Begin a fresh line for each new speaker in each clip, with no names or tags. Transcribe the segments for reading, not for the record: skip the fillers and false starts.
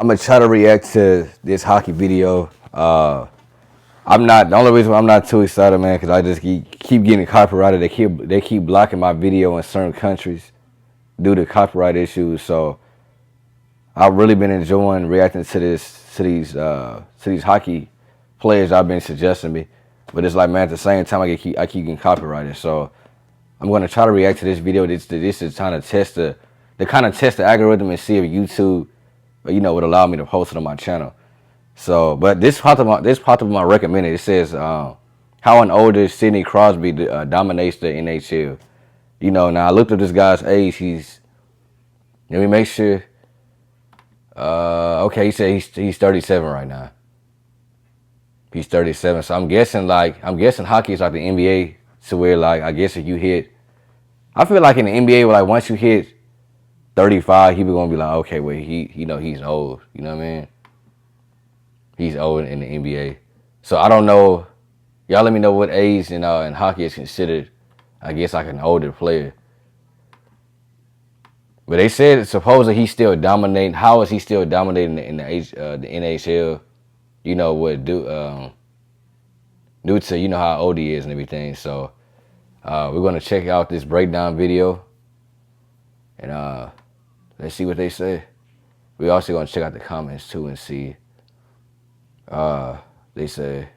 I'm gonna try to react to this hockey video. I'm not the only reason why I'm not too excited, man, because I just keep getting copyrighted. They keep blocking my video in certain countries due to copyright issues. So I've really been enjoying reacting to these hockey players I've been suggesting me. But it's like, man, at the same time I keep getting copyrighted. So I'm gonna try to react to this video. This is trying to test the algorithm and see if YouTube, would allow me to post it on my channel. So, but this popped up on my recommended. It says how an older Sidney Crosby dominates the NHL. Now I looked up this guy's age. Let me make sure. Okay, he said he's 37 right now. He's 37. So I'm guessing hockey is like the NBA, to where, like, I guess if you hit, I feel like in the NBA, like once you hit 35, people gonna be like, okay, wait, he's old. You know what I mean? He's old in the NBA. So I don't know. Y'all let me know what age in hockey is considered, I guess, like an older player. But they said supposedly he's still dominating. How is he still dominating in the NHL? Due to how old he is and everything. So we're gonna check out this breakdown video, and let's see what they say. We also gonna check out the comments too and see. They said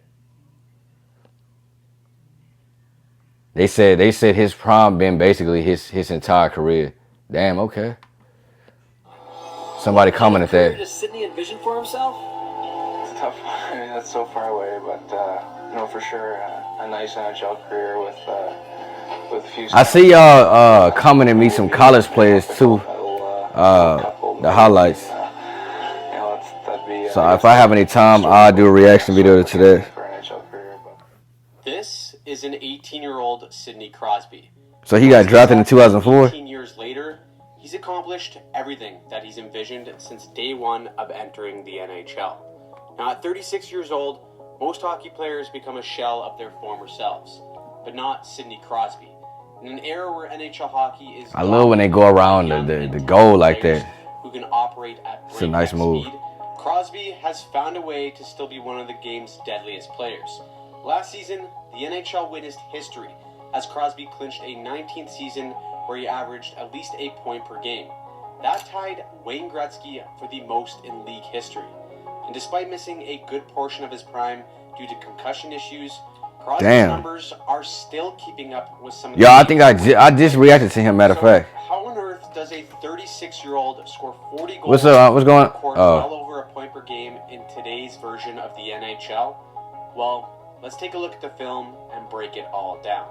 his prime been basically his entire career. Damn, okay. Somebody commented that.
Does Sidney envision for himself?
It's tough. I mean, that's so far away, but for sure, a nice NHL career with a few.
I see y'all commenting me some college players too. The highlights. So if I have any time, I'll do a reaction video to that.
This is an 18-year-old Sidney Crosby.
So he got drafted in 2004?
18 years later, he's accomplished everything that he's envisioned since day one of entering the NHL. Now, at 36 years old, most hockey players become a shell of their former selves, but not Sidney Crosby. In an era where NHL hockey is...
I love when they go around the goal like that.
Who can operate at
it's a nice move.
Speed. Crosby has found a way to still be one of the game's deadliest players. Last season, the NHL witnessed history as Crosby clinched a 19th season where he averaged at least a point per game. That tied Wayne Gretzky for the most in league history. And despite missing a good portion of his prime due to concussion issues, Crosby's numbers are still keeping up with some of the...
Yo, I think I just reacted to him, matter of fact.
How on earth does a 36-year-old score 40 goals
what's going on?
Well over a point per game in today's version of the NHL? Well, let's take a look at the film and break it all down.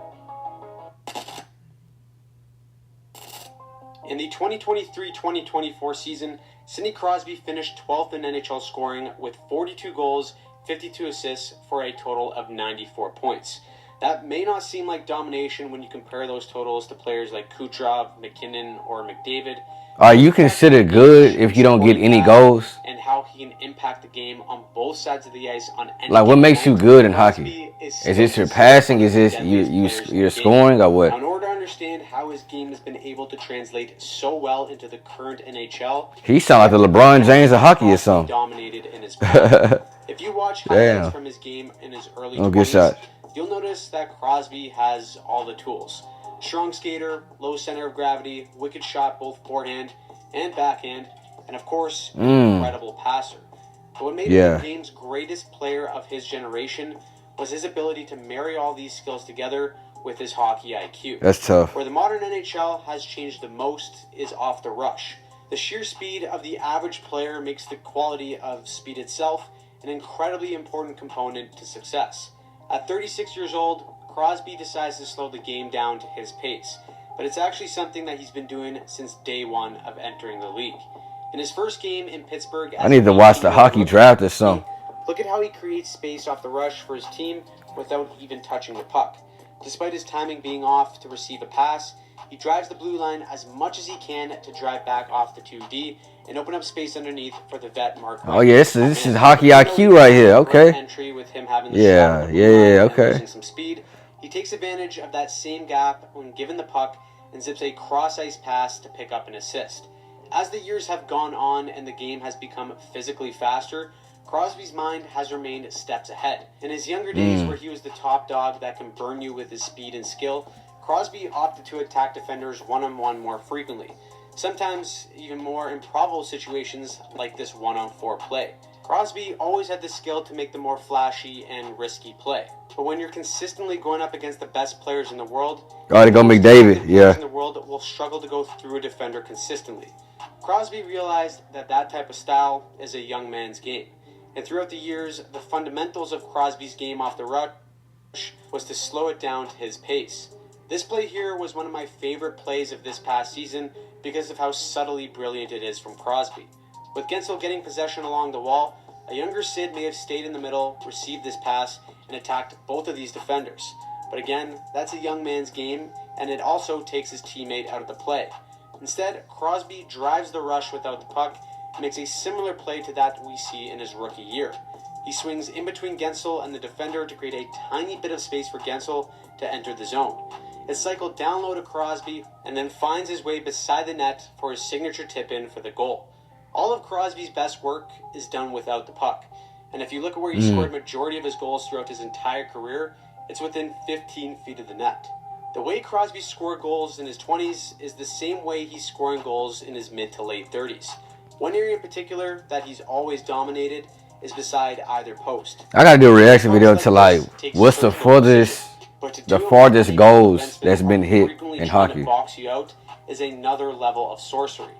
In the 2023-2024 season, Sidney Crosby finished 12th in NHL scoring with 42 goals, 52 assists for a total of 94 points. That may not seem like domination when you compare those totals to players like Kucherov, McKinnon, or McDavid.
Are you considered good if you don't get any goals?
And how he can impact the game on both sides of the ice on any
like, what makes you good in hockey? Is this your passing? Is this you're scoring, or what?
Now, in order to understand how his game has been able to translate so well into the current NHL,
he sounds like the LeBron James of hockey or something.
Dominated in his prime. If you watch highlights from his game in his early 20s, you'll notice that Crosby has all the tools. Strong skater, low center of gravity, wicked shot both forehand and backhand, and of course, an incredible passer. But what made him the game's greatest player of his generation was his ability to marry all these skills together with his hockey IQ.
That's tough.
Where the modern NHL has changed the most is off the rush. The sheer speed of the average player makes the quality of speed itself an incredibly important component to success. At 36 years old, Crosby decides to slow the game down to his pace, but it's actually something that he's been doing since day one of entering the league. In his first game in Pittsburgh...
I need to watch the hockey draft or something.
Look at how he creates space off the rush for his team without even touching the puck. Despite his timing being off to receive a pass, he drives the blue line as much as he can to drive back off the 2D and open up space underneath for the vet Mark.
Oh yeah, this is hockey IQ right here. Okay.
Entry with him having the
okay.
Losing some speed. He takes advantage of that same gap when given the puck and zips a cross-ice pass to pick up an assist. As the years have gone on and the game has become physically faster, Crosby's mind has remained steps ahead. In his younger days, where he was the top dog that can burn you with his speed and skill, Crosby opted to attack defenders one-on-one more frequently, sometimes even more improbable situations like this one-on-4 play. Crosby always had the skill to make the more flashy and risky play. But when you're consistently going up against the best players in the world,
Oh, they go McDavid, yeah.
in the world will struggle to go through a defender consistently. Crosby realized that that type of style is a young man's game. And throughout the years, the fundamentals of Crosby's game off the rush was to slow it down to his pace. This play here was one of my favorite plays of this past season because of how subtly brilliant it is from Crosby. With Gensel getting possession along the wall, a younger Sid may have stayed in the middle, received this pass, and attacked both of these defenders. But again, that's a young man's game, and it also takes his teammate out of the play. Instead, Crosby drives the rush without the puck and makes a similar play to that we see in his rookie year. He swings in between Gensel and the defender to create a tiny bit of space for Gensel to enter the zone. It's cycled down low to Crosby and then finds his way beside the net for his signature tip-in for the goal. All of Crosby's best work is done without the puck. And if you look at where he scored majority of his goals throughout his entire career, it's within 15 feet of the net. The way Crosby scored goals in his 20s is the same way he's scoring goals in his mid to late 30s. One area in particular that he's always dominated is beside either post.
I gotta do a reaction video to like, what's the farthest goals that's been hit in hockey?
Box you out is another level of sorcery.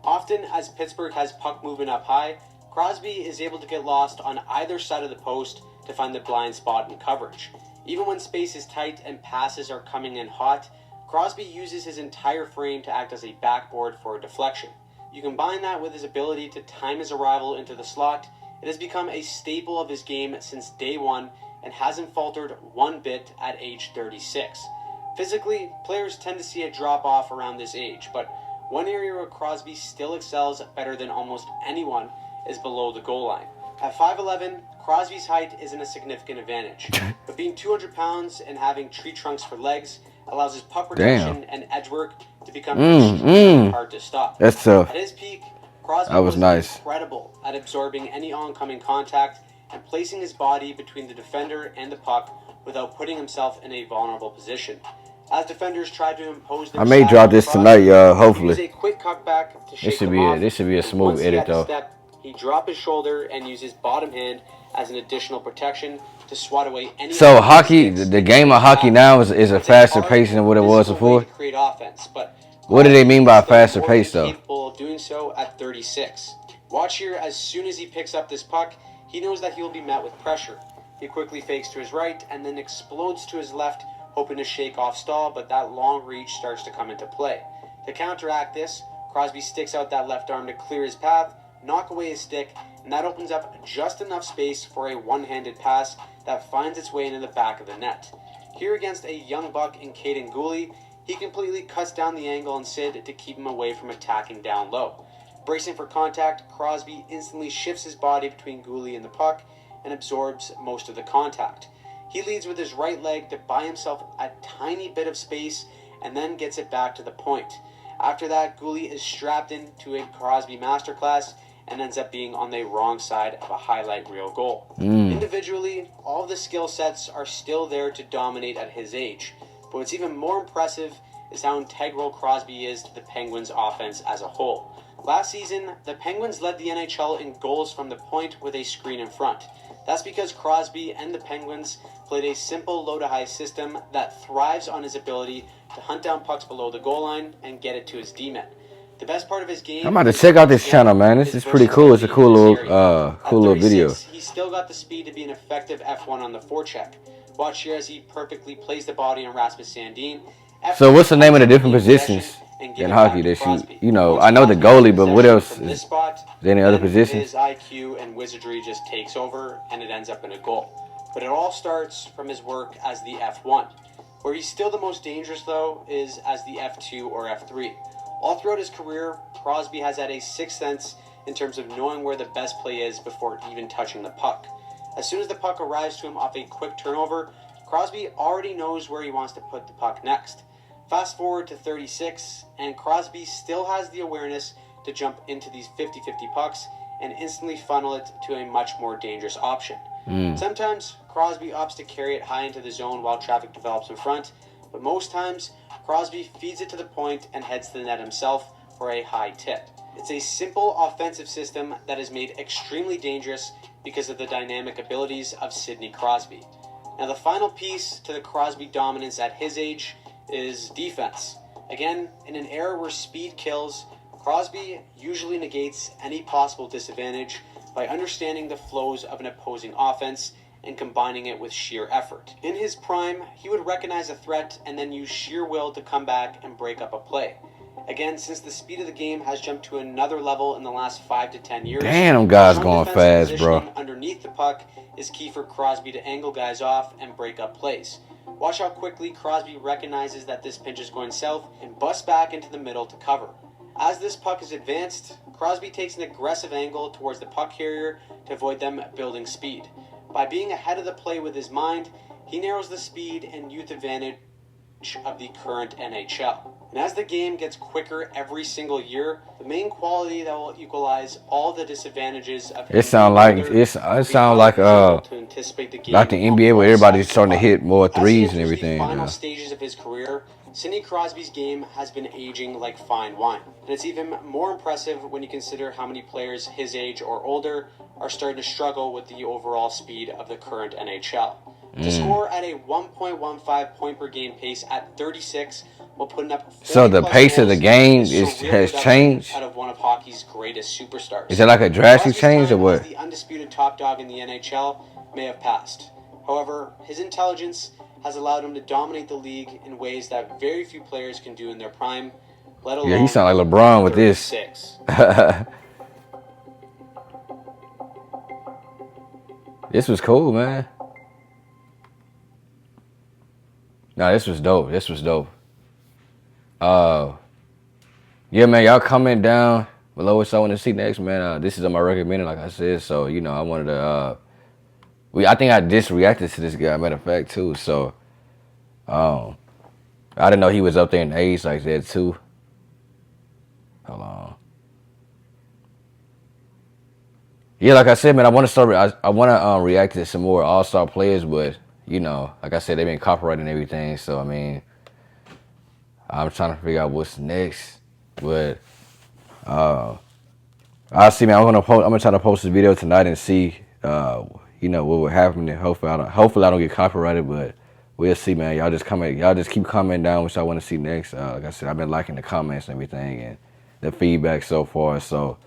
Often, as Pittsburgh has puck moving up high, Crosby is able to get lost on either side of the post to find the blind spot in coverage. Even when space is tight and passes are coming in hot, Crosby uses his entire frame to act as a backboard for a deflection. You combine that with his ability to time his arrival into the slot, it has become a staple of his game since day one and hasn't faltered one bit at age 36. Physically, players tend to see a drop off around this age, but one area where Crosby still excels better than almost anyone is below the goal line. At 5'11", Crosby's height isn't a significant advantage, but being 200 pounds and having tree trunks for legs allows his puck protection and edge work to become extremely hard to stop.
That's tough.
At his peak, Crosby
That was nice.
incredible at absorbing any oncoming contact and placing his body between the defender and the puck without putting himself in a vulnerable position. As defenders try to impose their
I may
style
drop
on
this
Crosby,
tonight, y'all.
he
Hopefully.
uses a quick cutback to shake them off,
This should be a
and
smooth
once he
edit
had to
though.
step, he drop his shoulder and use his bottom hand as an additional protection to swat away any.
So hockey, the game of hockey now is a faster pace than what it was before.
Create offense, but
What do they mean by faster
more
pace
than
though?
capable of doing so at 36. Watch here, as soon as he picks up this puck, he knows that he will be met with pressure. He quickly fakes to his right and then explodes to his left, hoping to shake off Stahl, but that long reach starts to come into play. To counteract this, Crosby sticks out that left arm to clear his path, knock away his stick, and that opens up just enough space for a one-handed pass that finds its way into the back of the net. Here against a young buck in Caden Gooley, he completely cuts down the angle on Sid to keep him away from attacking down low. Bracing for contact, Crosby instantly shifts his body between Gooley and the puck and absorbs most of the contact. He leads with his right leg to buy himself a tiny bit of space and then gets it back to the point. After that, Gooley is strapped into a Crosby masterclass and ends up being on the wrong side of a highlight reel goal. Individually, all of the skill sets are still there to dominate at his age, but what's even more impressive is how integral Crosby is to the Penguins' offense as a whole. Last season, the Penguins led the NHL in goals from the point with a screen in front. That's because Crosby and the Penguins played a simple low-to-high system that thrives on his ability to hunt down pucks below the goal line and get it to his D-men. The best part of his game...
I'm about to check out this channel, man. This is pretty cool. It's a cool little video.
He's still got the speed to be an effective F1 on the forecheck. Watch here as he perfectly plays the body on Rasmus Sandin.
So what's the name of the different positions in hockey that you know? I know the goalie, but what else? Is there any other positions?
His IQ and wizardry just takes over, and it ends up in a goal. But it all starts from his work as the F1. Where he's still the most dangerous, though, is as the F2 or F3. All throughout his career, Crosby has had a sixth sense in terms of knowing where the best play is before even touching the puck. As soon as the puck arrives to him off a quick turnover, Crosby already knows where he wants to put the puck next. Fast forward to 36, and Crosby still has the awareness to jump into these 50-50 pucks and instantly funnel it to a much more dangerous option. Sometimes Crosby opts to carry it high into the zone while traffic develops in front, but most times Crosby feeds it to the point and heads to the net himself for a high tip. It's a simple offensive system that is made extremely dangerous because of the dynamic abilities of Sidney Crosby. Now the final piece to the Crosby dominance at his age is defense. Again, in an era where speed kills, Crosby usually negates any possible disadvantage by understanding the flows of an opposing offense and combining it with sheer effort. In his prime, he would recognize a threat and then use sheer will to come back and break up a play. Again, since the speed of the game has jumped to another level in the last 5 to 10 years,
Damn, them guys
strong
going
defensive
fast, bro.
positioning underneath the puck is key for Crosby to angle guys off and break up plays. Watch how quickly Crosby recognizes that this pinch is going south and busts back into the middle to cover. As this puck is advanced, Crosby takes an aggressive angle towards the puck carrier to avoid them building speed. By being ahead of the play with his mind, he narrows the speed and youth advantage of the current NHL. And as the game gets quicker every single year, the main quality that will equalize all the disadvantages of
It sound like like the NBA where everybody's starting to hit more threes and everything.
The final
Yeah.
stages of his career, Sidney Crosby's game has been aging like fine wine. And it's even more impressive when you consider how many players his age or older are starting to struggle with the overall speed of the current NHL. To score at a 1.15 point per game pace at 36 while putting up 40
So the
plus
pace of the
goals
game
is
has
surreal
changed?
out of one of hockey's greatest superstars.
Is it like a drastic
Crosby's
change or
time
what?
as the undisputed top dog in the NHL may have passed. However, his intelligence has allowed him to dominate the league in ways that very few players can do in their prime, let alone
Yeah, he sound like LeBron with this.
36.
This was cool, man. Nah, this was dope. This was dope. Yeah, man, y'all comment down below what y'all want to see next, man. This is on my recommended, like I said. So, you know, I wanted to, I think I just reacted to this guy, matter of fact, too. So, I didn't know he was up there in age like that, too. Hold on. Yeah, like I said, man, I want to start, I want to react to some more all-star players, but, you know, like I said, they've been copyrighted and everything. So, I mean, I'm trying to figure out what's next. But I'll see, man. I'm gonna try to post this video tonight and see, you know, what will happen. And hopefully I don't get copyrighted. But we'll see, man. Y'all just keep commenting down what y'all want to see next. Like I said, I've been liking the comments and everything and the feedback so far. So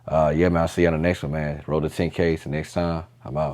yeah, man. I'll see you on the next one, man. Roll to 10K. Till next time. I'm out.